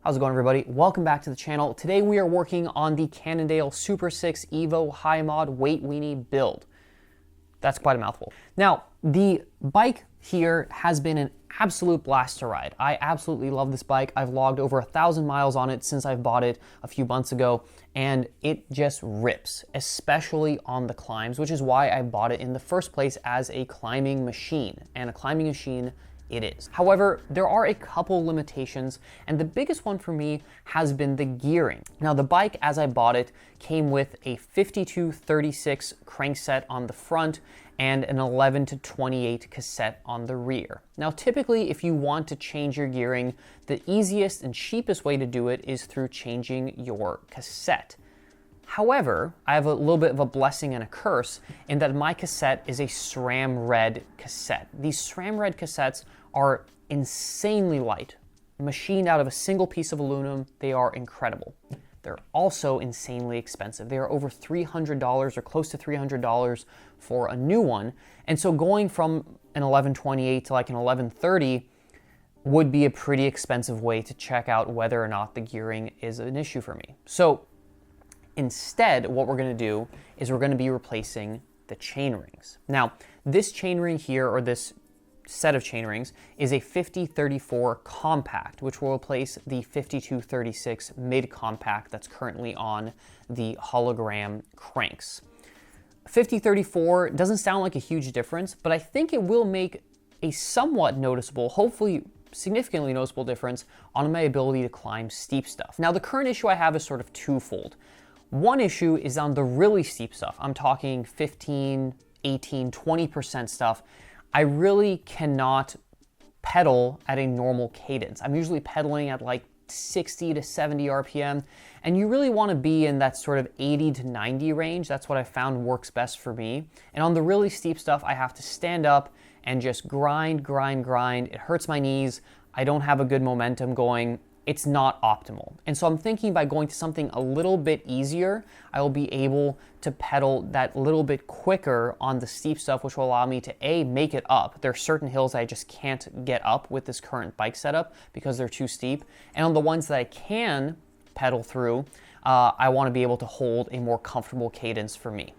How's it going, everybody? Welcome back to the channel. Today we are working on the Cannondale SuperSix Evo Hi-Mod weight weenie build. That's quite a mouthful. Now, the bike here has been an absolute blast to ride. I absolutely love this bike. I've logged over 1,000 miles on it since I've bought it a few months ago, and it just rips, especially on the climbs, which is why I bought it in the first place as a climbing machine, and a climbing machine it is. However, there are a couple limitations, and the biggest one for me has been the gearing. Now, the bike, as I bought it, came with a 52-36 crankset on the front and an 11-28 cassette on the rear. Now, typically, if you want to change your gearing, the easiest and cheapest way to do it is through changing your cassette. However, I have a little bit of a blessing and a curse in that my cassette is a SRAM red cassette. These SRAM red cassettes are insanely light. Machined out of a single piece of aluminum, they are incredible. They're also insanely expensive. They are over $300 or close to $300 for a new one. And so going from an 1128 to like an 1130 would be a pretty expensive way to check out whether or not the gearing is an issue for me. So instead, what we're going to do is we're going to be replacing the chain rings. Now, this chain ring here, or this set of chain rings, is a 50-34 compact, which will replace the 52-36 mid-compact that's currently on the Hollowgram cranks. 50-34 doesn't sound like a huge difference, but I think it will make a somewhat noticeable, hopefully significantly noticeable difference on my ability to climb steep stuff. Now, the current issue I have is sort of twofold. One issue is on the really steep stuff. I'm talking 15, 18, 20% stuff. I really cannot pedal at a normal cadence. I'm usually pedaling at like 60 to 70 RPM, and you really want to be in that sort of 80 to 90 range. That's what I found works best for me. And on the really steep stuff, I have to stand up and just grind. It hurts my knees. I don't have a good momentum going. It's not optimal. And so I'm thinking by going to something a little bit easier, I will be able to pedal that little bit quicker on the steep stuff, which will allow me to A, make it up. There are certain hills I just can't get up with this current bike setup because they're too steep. And on the ones that I can pedal through, I want to be able to hold a more comfortable cadence for me.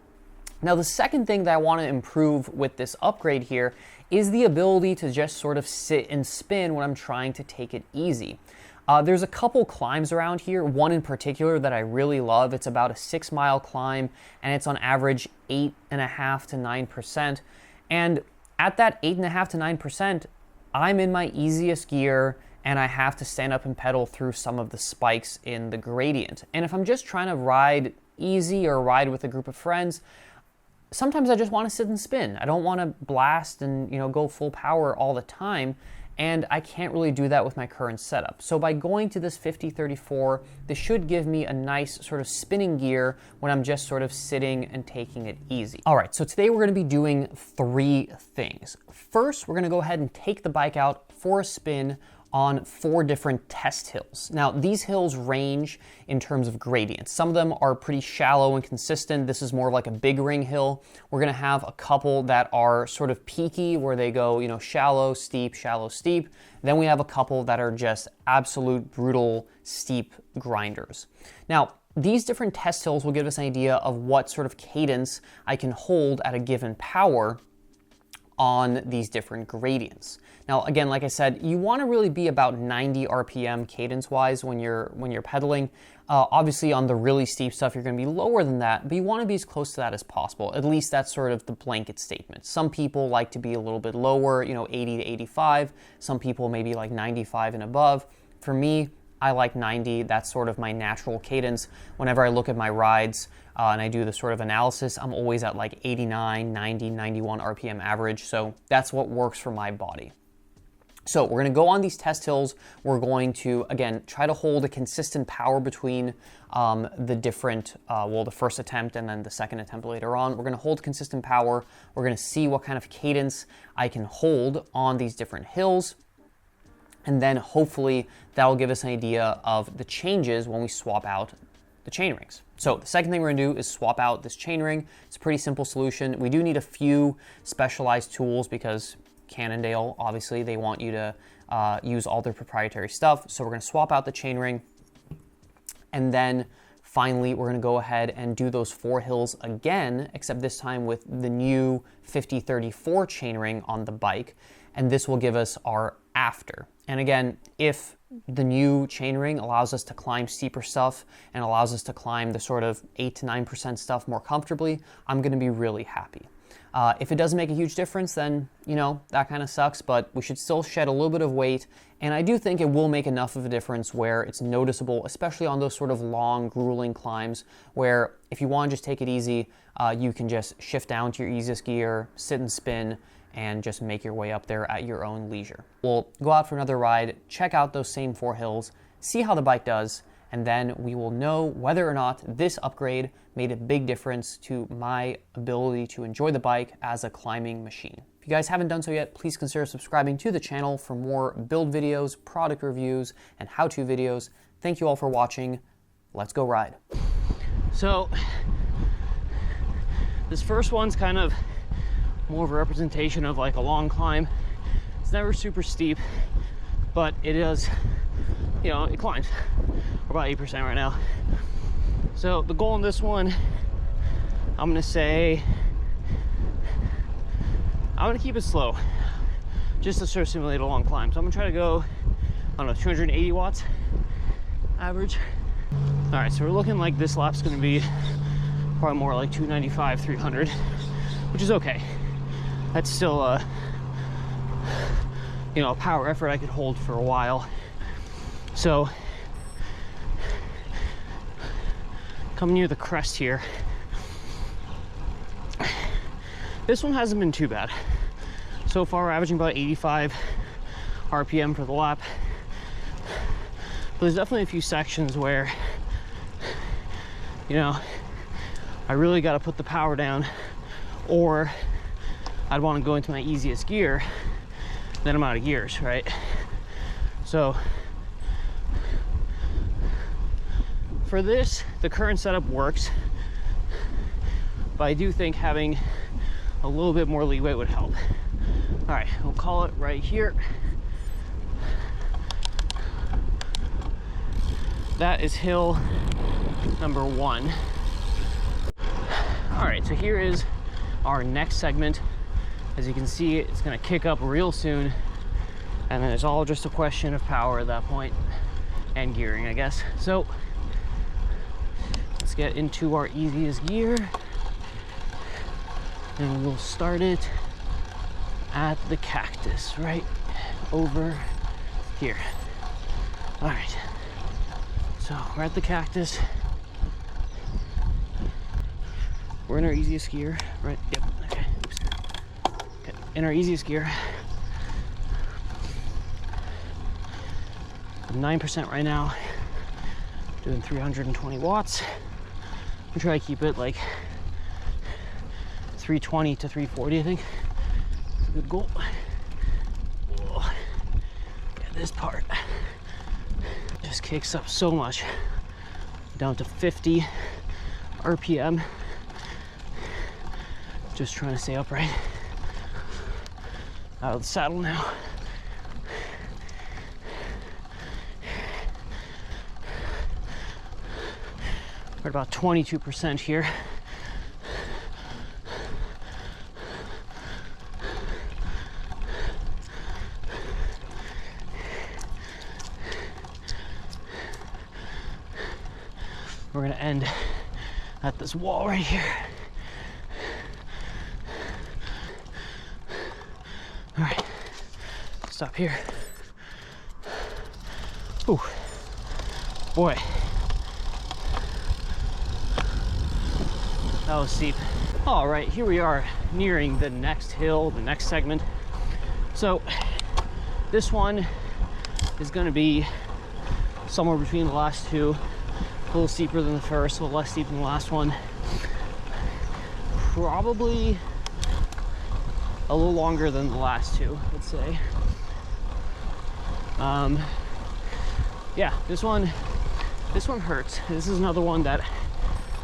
Now, the second thing that I want to improve with this upgrade here is the ability to just sort of sit and spin when I'm trying to take it easy. There's a couple climbs around here, one in particular that I really love. It's about a 6-mile climb, and it's on average 8.5% to 9%. And at that 8.5% to 9%, I'm in my easiest gear, and I have to stand up and pedal through some of the spikes in the gradient. And if I'm just trying to ride easy or ride with a group of friends, sometimes I just want to sit and spin. I don't want to blast and go full power all the time. And I can't really do that with my current setup. So by going to this 50-34, this should give me a nice sort of spinning gear when I'm just sort of sitting and taking it easy. All right, so today we're gonna be doing 3 things. First, we're gonna go ahead and take the bike out for a spin on 4 different test hills. Now, these hills range in terms of gradients. Some of them are pretty shallow and consistent. This is more like a big ring hill. We're gonna have a couple that are sort of peaky, where they go, shallow, steep. Then we have a couple that are just absolute brutal, steep grinders. Now, these different test hills will give us an idea of what sort of cadence I can hold at a given power on these different gradients. Now, again, like I said, you want to really be about 90 RPM cadence-wise when you're pedaling. Obviously, on the really steep stuff, you're going to be lower than that, but you want to be as close to that as possible. At least that's sort of the blanket statement. Some people like to be a little bit lower, 80 to 85. Some people maybe like 95 and above. For me, I like 90. That's sort of my natural cadence. Whenever I look at my rides and I do the sort of analysis, I'm always at like 89, 90, 91 RPM average. So that's what works for my body. So we're going to go on these test hills. We're going to, again, try to hold a consistent power between the different, the first attempt and then the second attempt later on. We're going to hold consistent power. We're going to see what kind of cadence I can hold on these different hills. And then hopefully that will give us an idea of the changes when we swap out the chain rings. So the second thing we're gonna do is swap out this chain ring. It's a pretty simple solution. We do need a few specialized tools because Cannondale, obviously, they want you to use all their proprietary stuff. So we're gonna swap out the chainring, and then finally, we're gonna go ahead and do those 4 hills again, except this time with the new 5034 chainring on the bike, and this will give us our after. And again, if the new chainring allows us to climb steeper stuff and allows us to climb the sort of 8 to 9% stuff more comfortably, I'm gonna be really happy. If it doesn't make a huge difference, then, you know, that kind of sucks, but we should still shed a little bit of weight. And I do think it will make enough of a difference where it's noticeable, especially on those sort of long, grueling climbs, where if you want to just take it easy, you can just shift down to your easiest gear, sit and spin, and just make your way up there at your own leisure. We'll go out for another ride, check out those same 4 hills, see how the bike does, and then we will know whether or not this upgrade made a big difference to my ability to enjoy the bike as a climbing machine. If you guys haven't done so yet, please consider subscribing to the channel for more build videos, product reviews, and how-to videos. Thank you all for watching. Let's go ride. So this first one's kind of more of a representation of like a long climb. It's never super steep, but it is, you know, it climbs. We're about 8% right now. So the goal in this one, I'm gonna say, I'm gonna keep it slow, just to sort of simulate a long climb. So I'm gonna try to go, I don't know, 280 watts average. All right, so we're looking like this lap's gonna be probably more like 295, 300, which is okay. That's still you know, a power effort I could hold for a while. So coming near the crest here, this one hasn't been too bad. So far we're averaging about 85 RPM for the lap. But there's definitely a few sections where, you know, I really got to put the power down, or I'd want to go into my easiest gear, then I'm out of gears, right? So for this, the current setup works, but I do think having a little bit more leeway would help. All right, we'll call it right here. That is hill number 1. All right, so here is our next segment. As you can see, it's gonna kick up real soon, and then it's all just a question of power at that point, and gearing, I guess. So let's get into our easiest gear, and we'll start it at the cactus right over here. All right, so we're at the cactus. We're in our easiest gear, right? Yep, okay. Oops. Okay. In our easiest gear. 9% right now, doing 320 watts. I'm trying to keep it like 320 to 340, I think. It's a good goal. Whoa. Yeah, this part just kicks up so much. Down to 50 RPM. Just trying to stay upright. Out of the saddle now. We're at about 22% here. We're gonna end at this wall right here. All right, stop here. Ooh, boy. That was steep. All right, here we are nearing the next hill, the next segment. So this one is gonna be somewhere between the last two. A little steeper than the first, a little less steep than the last one. Probably a little longer than the last two, let's say. Yeah, this one hurts. This is another one that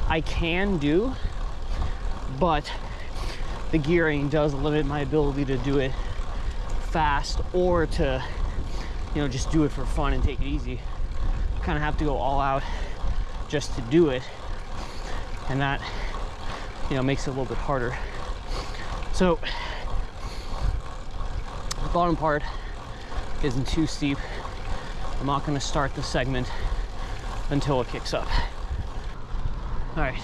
I can do, but the gearing does limit my ability to do it fast or to you know, just do it for fun and take it easy. You kind of have to go all out just to do it, and that, you know, makes it a little bit harder. So the bottom part isn't too steep. I'm not going to start the segment until it kicks up. All right,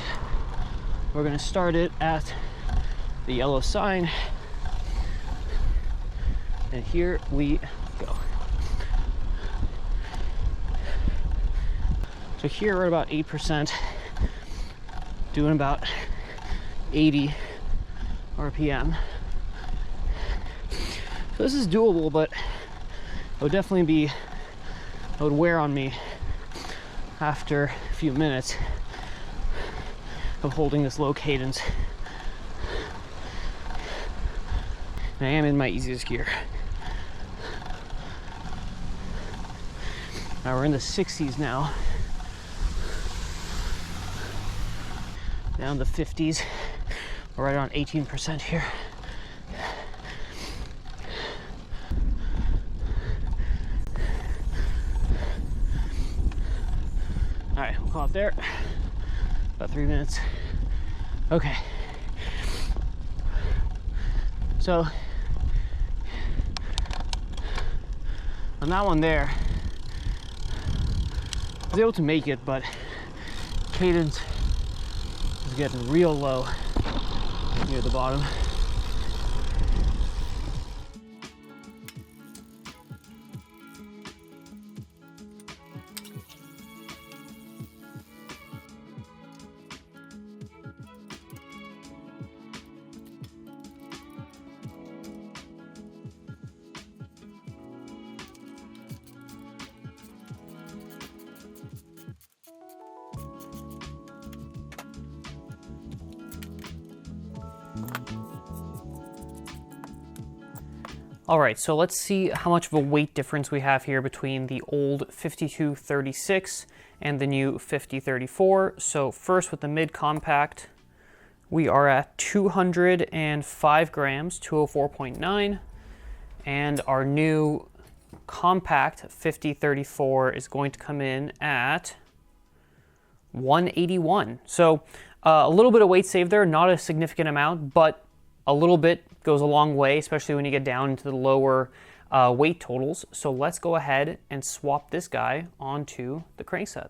we're going to start it at the yellow sign, and here we go. So here we're at about 8%, doing about 80 RPM. So this is doable, but it would definitely it would wear on me after a few minutes of holding this low cadence. And I am in my easiest gear. Now we're in the 60s now. Down the 50s. We're right around 18% here. All right, we'll call it there. About 3 minutes. Okay. So on that one there, I was able to make it, but cadence is getting real low near the bottom. All right, so let's see how much of a weight difference we have here between the old 5236 and the new 5034. So first with the mid-compact, we are at 205 grams, 204.9, and our new compact 5034 is going to come in at 181. So a little bit of weight saved there, not a significant amount, but a little bit goes a long way, especially when you get down into the lower weight totals. So let's go ahead and swap this guy onto the crankset.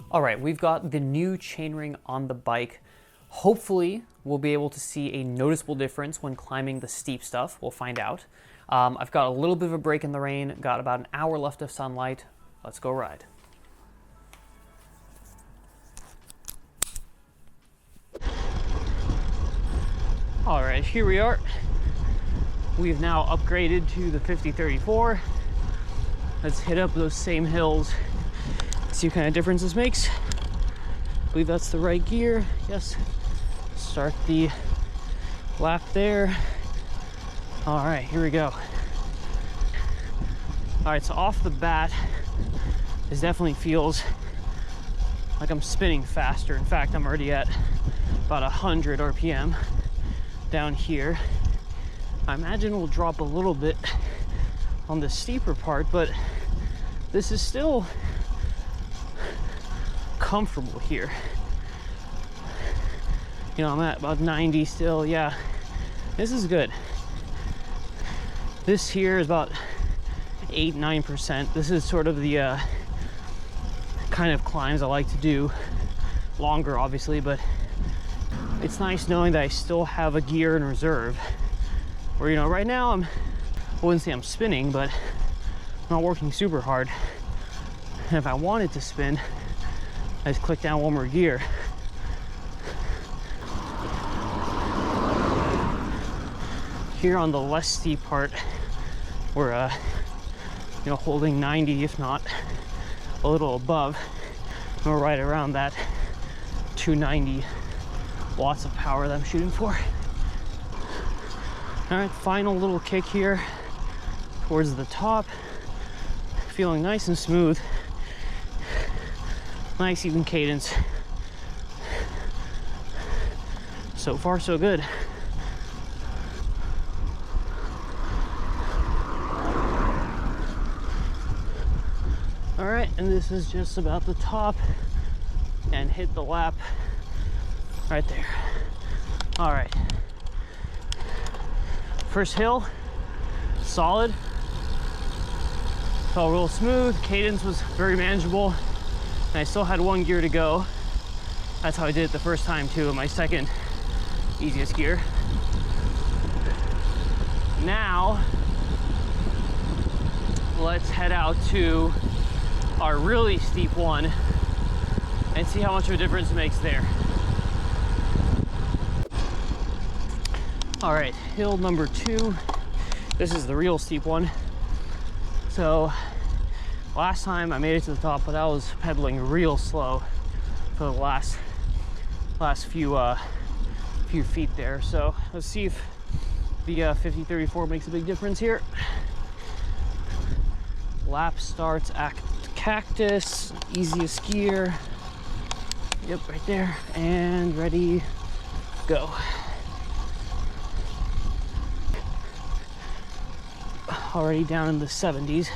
All right, we've got the new chainring on the bike. Hopefully, we'll be able to see a noticeable difference when climbing the steep stuff. We'll find out. I've got a little bit of a break in the rain, got about an hour left of sunlight. Let's go ride. All right, here we are. We've now upgraded to the 5034. Let's hit up those same hills. See what kind of difference this makes. I believe that's the right gear. Yes. Start the lap there. All right, here we go. All right, so off the bat, this definitely feels like I'm spinning faster. In fact, I'm already at about 100 RPM down here. I imagine we'll drop a little bit on the steeper part, but this is still comfortable here. You know, I'm at about 90 still. Yeah, this is good. This here is about 8, 9%. This is sort of the kind of climbs I like to do. Longer, obviously, but it's nice knowing that I still have a gear in reserve. Where, you know, right now I wouldn't say I'm spinning, but I'm not working super hard. And if I wanted to spin, I just click down one more gear. Here on the less steep part, we're you know, holding 90, if not a little above. We're right around that 290 watts of power that I'm shooting for. All right, final little kick here towards the top. Feeling nice and smooth. Nice even cadence. So far, so good. All right, and this is just about the top and hit the lap right there. All right. First hill, solid. Felt real smooth. Cadence was very manageable. And I still had one gear to go. That's how I did it the first time too, my second easiest gear. Now, let's head out to our really steep one and see how much of a difference it makes there. All right, hill number 2. This is the real steep one. So last time I made it to the top, but I was pedaling real slow for the last few feet there. So let's see if the 5034 makes a big difference here. Lap starts at Cactus, easiest gear. Yep, right there, and ready, go. Already down in the 70s,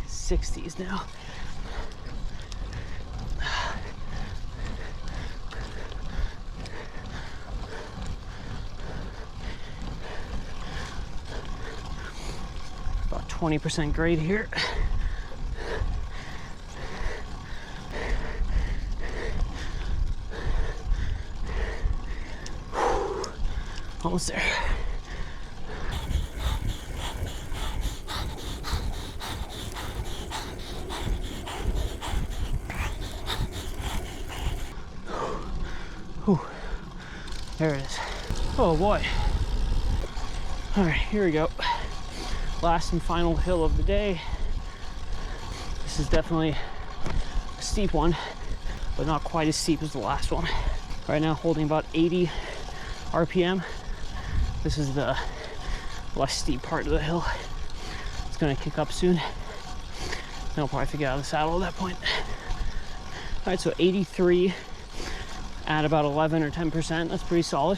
60s now. About 20% grade here. Almost there. Whew. There it is. Oh boy. All right, here we go. Last and final hill of the day. This is definitely a steep one, but not quite as steep as the last one. Right now holding about 80 RPM. This is the less steep part of the hill. It's gonna kick up soon. Then I'll probably get out of the saddle at that point. All right, so 83 at about 11 or 10%. That's pretty solid.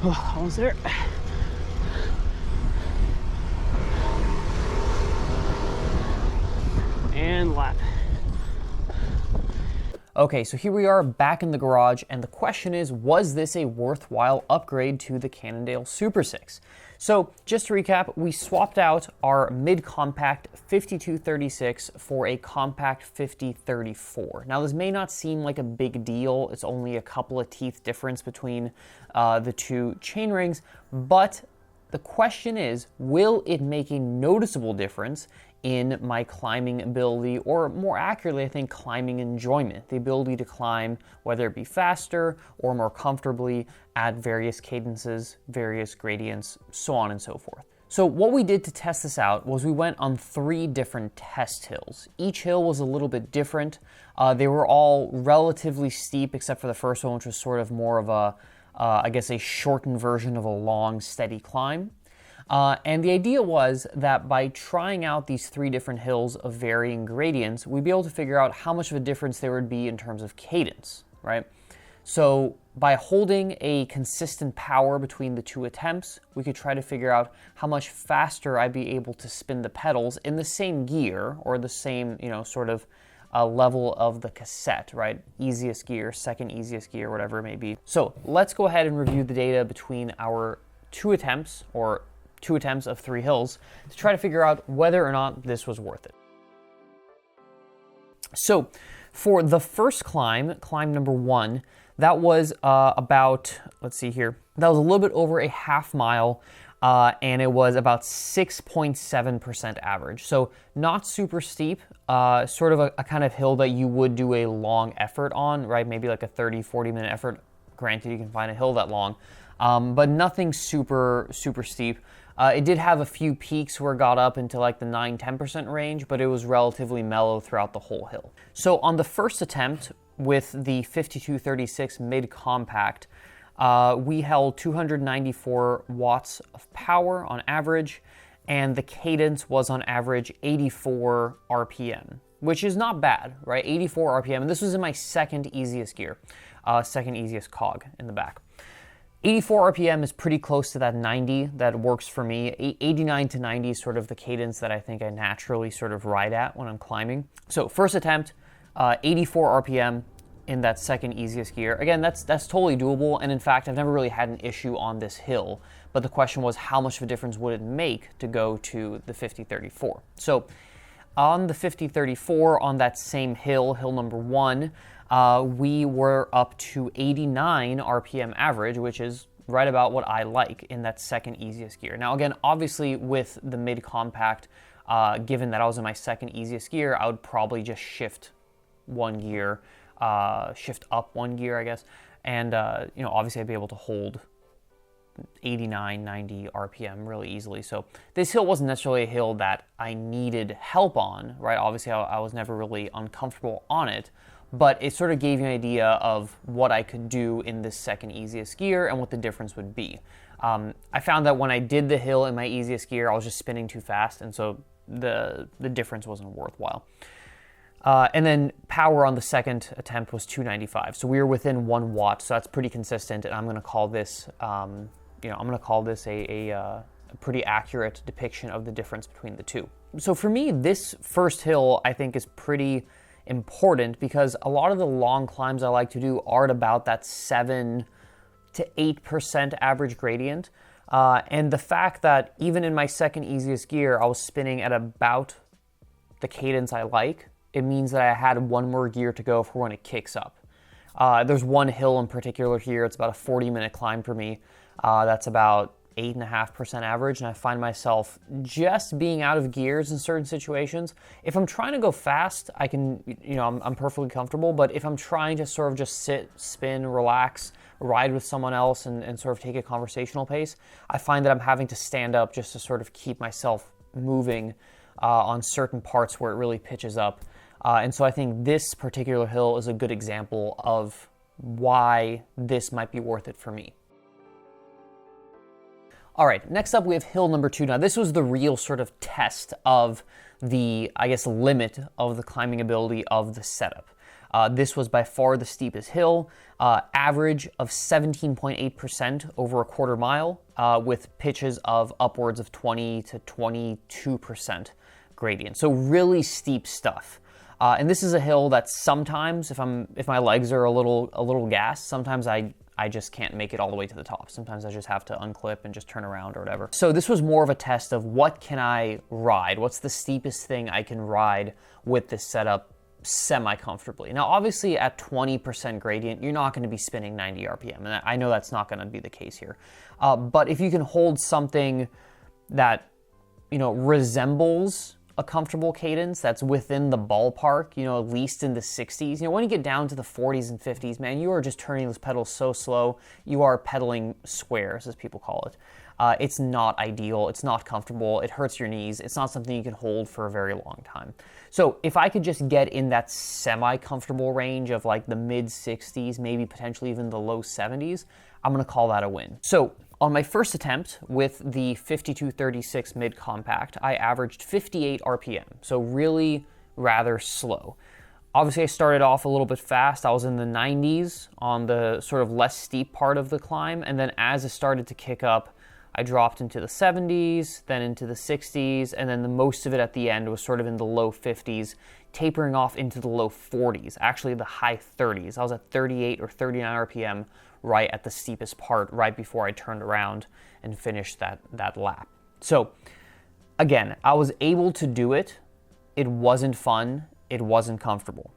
Oh, almost there. And lap. Okay, so here we are back in the garage, and the question is, was this a worthwhile upgrade to the Cannondale SuperSix? So just to recap, we swapped out our mid-compact 5236 for a compact 5034. Now this may not seem like a big deal, it's only a couple of teeth difference between the two chainrings, but the question is, will it make a noticeable difference in my climbing ability, or more accurately, I think, climbing enjoyment, the ability to climb, whether it be faster or more comfortably at various cadences, various gradients, so on and so forth. So what we did to test this out was we went on 3 different test hills. Each hill was a little bit different. They were all relatively steep, except for the first one, which was sort of more of a, I guess, a shortened version of a long, steady climb. And the idea was that by trying out these 3 different hills of varying gradients, we'd be able to figure out how much of a difference there would be in terms of cadence, right? So by holding a consistent power between the two attempts, we could try to figure out how much faster I'd be able to spin the pedals in the same gear, or the same, sort of level of the cassette, right? Easiest gear, second easiest gear, whatever it may be. So let's go ahead and review the data between our two attempts of 3 hills to try to figure out whether or not this was worth it. So for the first climb number 1, that was about, let's see here, that was a little bit over a half mile, and it was about 6.7% average. So not super steep, sort of a kind of hill that you would do a long effort on, right? Maybe like a 30-40 minute effort. Granted, you can find a hill that long, but nothing super steep. It did have a few peaks where it got up into like the 9-10% range, but it was relatively mellow throughout the whole hill. So on the first attempt with the 5236 Midcompact, we held 294 watts of power on average, and the cadence was on average 84 RPM, which is not bad, right? 84 RPM, and this was in my second easiest gear, second easiest cog in the back. 84 RPM is pretty close to that 90 that works for me. 89 to 90 is sort of the cadence that I think I naturally sort of ride at when I'm climbing. So first attempt, 84 RPM in that second easiest gear. Again, that's totally doable, and in fact, I've never really had an issue on this hill, but the question was how much of a difference would it make to go to the 5034? So on the 5034, on that same hill number 1, we were up to 89 RPM average, which is right about what I like in that second easiest gear. Now again, obviously with the Midcompact, given that I was in my second easiest gear, I would probably just shift one gear, shift up one gear, I guess, and obviously I'd be able to hold 89, 90 RPM really easily. So this hill wasn't necessarily a hill that I needed help on, right? Obviously I was never really uncomfortable on it, but it sort of gave you an idea of what I could do in this second easiest gear and what the difference would be. I found that when I did the hill in my easiest gear, I was just spinning too fast, and so the difference wasn't worthwhile. And then power on the second attempt was 295, so we were within 1 watt, so that's pretty consistent, and I'm going to call this, a pretty accurate depiction of the difference between the two. So for me, this first hill I think is pretty important because a lot of the long climbs I like to do are at about that 7 to 8% average gradient, and the fact that even in my second easiest gear, I was spinning at about the cadence I like, it means that I had 1 more gear to go for when it kicks up. There's one hill in particular here, it's about a 40-minute climb for me. That's about 8.5% average, and I find myself just being out of gears in certain situations. If I'm trying to go fast, I can, I'm perfectly comfortable, but if I'm trying to sort of just sit, spin, relax, ride with someone else and sort of take a conversational pace, I find that I'm having to stand up just to sort of keep myself moving on certain parts where it really pitches up. And so I think this particular hill is a good example of why this might be worth it for me. All right, next up we have hill number 2. Now this was the real sort of test of the, limit of the climbing ability of the setup. This was by far the steepest hill, average of 17.8% over a quarter mile, with pitches of upwards of 20 to 22% gradient. So really steep stuff. And this is a hill that sometimes, if my legs are a little gassed, sometimes I just can't make it all the way to the top. Sometimes I just have to unclip and just turn around or whatever. So this was more of a test of what can I ride? What's the steepest thing I can ride with this setup semi-comfortably? Now, obviously at 20% gradient, you're not gonna be spinning 90 RPM, and I know that's not gonna be the case here. But if you can hold something that, resembles a comfortable cadence that's within the ballpark, at least in the 60s. When you get down to the 40s and 50s, man, you are just turning those pedals so slow. You are pedaling squares, as people call it. It's not ideal. It's not comfortable. It hurts your knees. It's not something you can hold for a very long time. So if I could just get in that semi-comfortable range of like the mid-60s, maybe potentially even the low 70s, I'm going to call that a win. So on my first attempt with the 5236 Midcompact, I averaged 58 RPM, so really rather slow. Obviously, I started off a little bit fast. I was in the 90s on the sort of less steep part of the climb, and then as it started to kick up, I dropped into the 70s, then into the 60s, and then the most of it at the end was sort of in the low 50s, tapering off into the low 40s, actually the high 30s. I was at 38 or 39 RPM right at the steepest part, right before I turned around and finished that lap. So again, I was able to do it. It wasn't fun. It wasn't comfortable.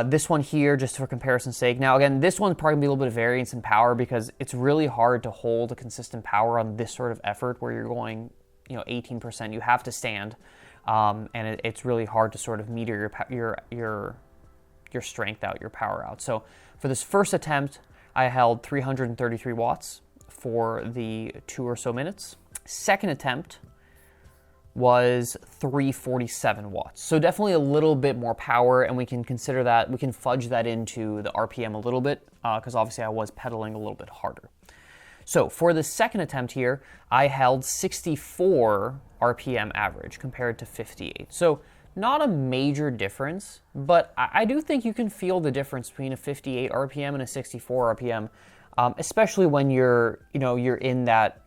This one here, just for comparison's sake. Now, again, this one's probably going to be a little bit of variance in power because it's really hard to hold a consistent power on this sort of effort where you're going, 18%. You have to stand, and it's really hard to sort of meter your strength out, your power out. So for this first attempt, I held 333 watts for the 2 or so minutes. Second attempt was 347 watts. So definitely a little bit more power, and we can consider that, we can fudge that into the RPM a little bit, because obviously I was pedaling a little bit harder. So for the second attempt here, I held 64 RPM average compared to 58. So not a major difference, but I do think you can feel the difference between a 58 RPM and a 64 RPM, especially when you're in that,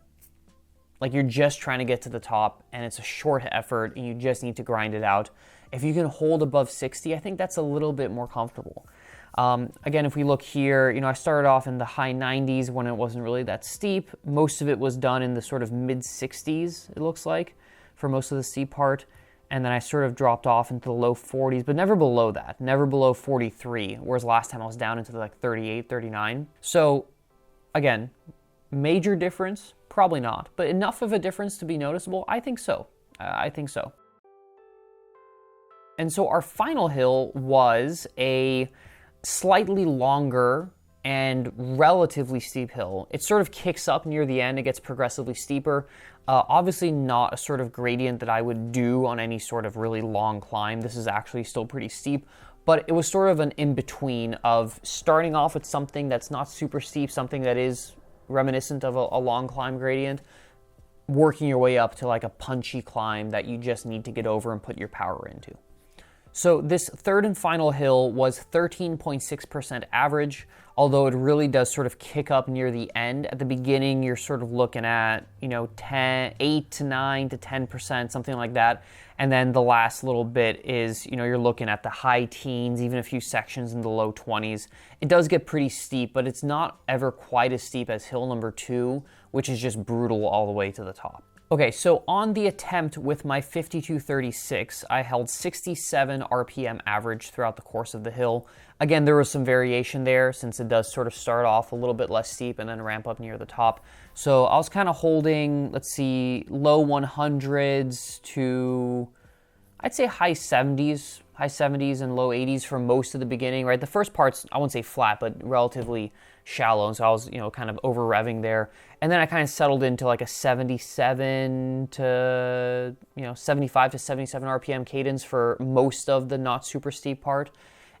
like you're just trying to get to the top and it's a short effort and you just need to grind it out. If you can hold above 60, I think that's a little bit more comfortable. Again, if we look here, I started off in the high 90s when it wasn't really that steep. Most of it was done in the sort of mid 60s, it looks like, for most of the steep part. And then I sort of dropped off into the low 40s, but never below that, never below 43, whereas last time I was down into like 38, 39. So again, major difference? Probably not, but enough of a difference to be noticeable? I think so. I think so. And so our final hill was a slightly longer and relatively steep hill. It sort of kicks up near the end. It gets progressively steeper. Obviously not a sort of gradient that I would do on any sort of really long climb. This is actually still pretty steep, but it was sort of an in-between of starting off with something that's not super steep, something that is reminiscent of a long climb gradient, working your way up to like a punchy climb that you just need to get over and put your power into. So this third and final hill was 13.6% average, although it really does sort of kick up near the end. At the beginning, you're sort of looking at, 8 to 9 to 10%, something like that. And then the last little bit is, you're looking at the high teens, even a few sections in the low 20s. It does get pretty steep, but it's not ever quite as steep as hill number 2, which is just brutal all the way to the top. Okay, so on the attempt with my 5236, I held 67 RPM average throughout the course of the hill. Again, there was some variation there since it does sort of start off a little bit less steep and then ramp up near the top. So I was kind of holding, low 100s to, I'd say high 70s and low 80s for most of the beginning, right? The first part's, I wouldn't say flat, but relatively shallow, and so I was, kind of over revving there. And then I kind of settled into like a 77 to, 75 to 77 RPM cadence for most of the not super steep part.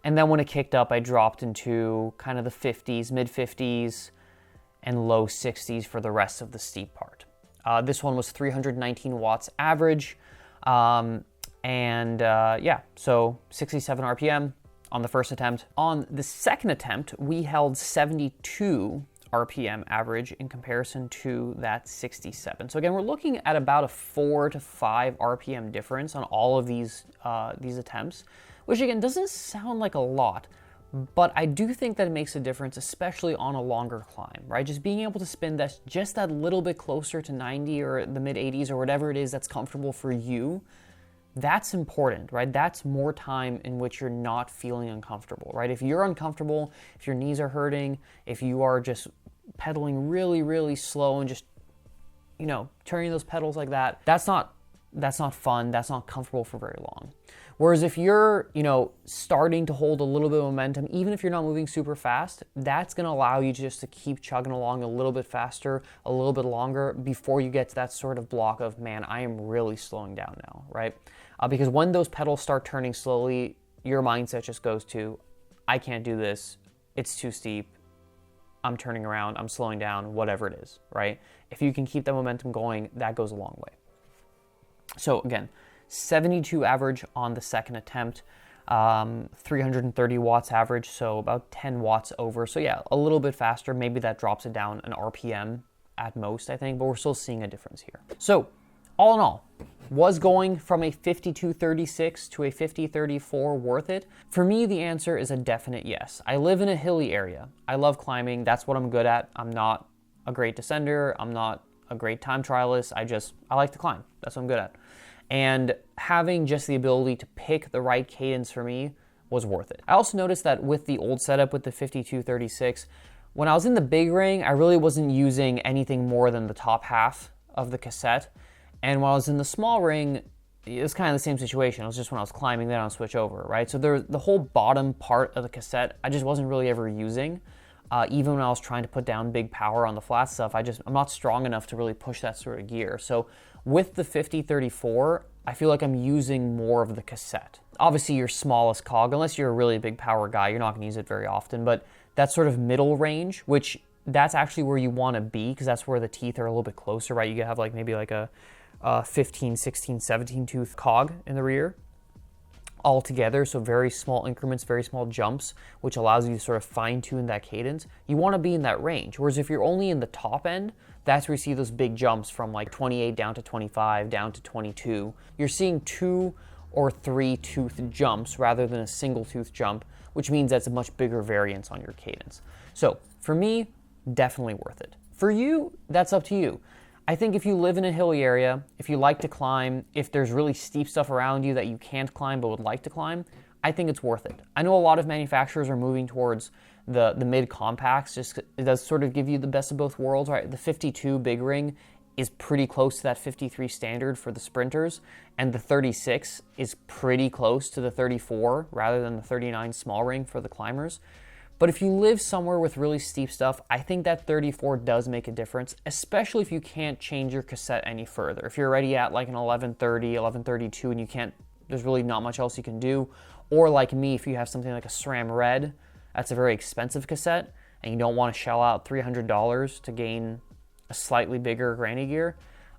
And then when it kicked up, I dropped into kind of the 50s, mid 50s, and low 60s for the rest of the steep part. This one was 319 watts average. So 67 RPM on the first attempt. On the second attempt, we held 72 RPM average in comparison to that 67. So again, we're looking at about a 4 to 5 RPM difference on all of these attempts, which again doesn't sound like a lot, but I do think that it makes a difference, especially on a longer climb, right? Just being able to spin that just that little bit closer to 90 or the mid 80s or whatever it is that's comfortable for you. That's important, right? That's more time in which you're not feeling uncomfortable, right? If you're uncomfortable, if your knees are hurting, if you are just pedaling really, really slow and just, turning those pedals like that, that's not fun. That's not comfortable for very long. Whereas if you're, starting to hold a little bit of momentum, even if you're not moving super fast, that's going to allow you just to keep chugging along a little bit faster, a little bit longer before you get to that sort of block of, man, I am really slowing down now, right? Because when those pedals start turning slowly, your mindset just goes to, I can't do this. It's too steep. I'm turning around. I'm slowing down, whatever it is, right? If you can keep that momentum going, that goes a long way. So again, 72 average on the second attempt. 330 watts average, so about 10 watts over. So yeah, a little bit faster. Maybe that drops it down an RPM at most, I think, but we're still seeing a difference here. So all in all, was going from a 5236 to a 5034 worth it? For me, the answer is a definite yes. I live in a hilly area. I love climbing. That's what I'm good at. I'm not a great descender. I'm not a great time trialist. I like to climb. That's what I'm good at. And having just the ability to pick the right cadence for me was worth it. I also noticed that with the old setup with the 5236, when I was in the big ring, I really wasn't using anything more than the top half of the cassette. And when I was in the small ring, it was kind of the same situation. It was just when I was climbing, then I'll switch over, right? So the whole bottom part of the cassette, I just wasn't really ever using. Even when I was trying to put down big power on the flat stuff, I'm not strong enough to really push that sort of gear. So with the 5034, I feel like I'm using more of the cassette. Obviously, your smallest cog, unless you're a really big power guy, you're not going to use it very often, but that sort of middle range, which that's actually where you want to be, because that's where the teeth are a little bit closer, right? You could have like maybe like a 15, 16, 17 tooth cog in the rear all together, so very small increments, very small jumps, which allows you to sort of fine tune that cadence. You want to be in that range, whereas if you're only in the top end, that's where you see those big jumps from like 28 down to 25, down to 22. You're seeing 2 or 3 tooth jumps rather than a single tooth jump, which means that's a much bigger variance on your cadence. So for me, definitely worth it. For you, that's up to you. I think if you live in a hilly area, if you like to climb, if there's really steep stuff around you that you can't climb but would like to climb, I think it's worth it. I know a lot of manufacturers are moving towards the mid-compacts, just it does sort of give you the best of both worlds, right? The 52 big ring is pretty close to that 53 standard for the sprinters, and the 36 is pretty close to the 34 rather than the 39 small ring for the climbers. But if you live somewhere with really steep stuff, I think that 34 does make a difference, especially if you can't change your cassette any further. If you're already at like an 1130, 1132 and you can't, there's really not much else you can do. Or like me, if you have something like a SRAM Red, that's a very expensive cassette, and you don't want to shell out $300 to gain a slightly bigger granny gear,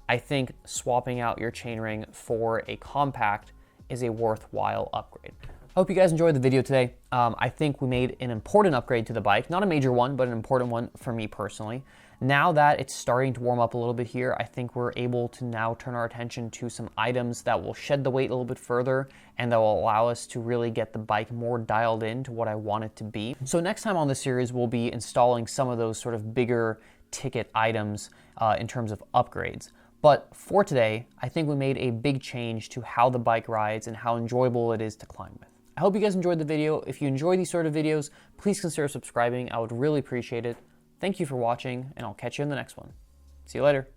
I think swapping out your chainring for a compact is a worthwhile upgrade. I hope you guys enjoyed the video today. I think we made an important upgrade to the bike. Not a major one, but an important one for me personally. Now that it's starting to warm up a little bit here, I think we're able to now turn our attention to some items that will shed the weight a little bit further and that will allow us to really get the bike more dialed in to what I want it to be. So next time on this series, we'll be installing some of those sort of bigger ticket items in terms of upgrades. But for today, I think we made a big change to how the bike rides and how enjoyable it is to climb with. I hope you guys enjoyed the video. If you enjoy these sort of videos, please consider subscribing. I would really appreciate it. Thank you for watching, and I'll catch you in the next one. See you later.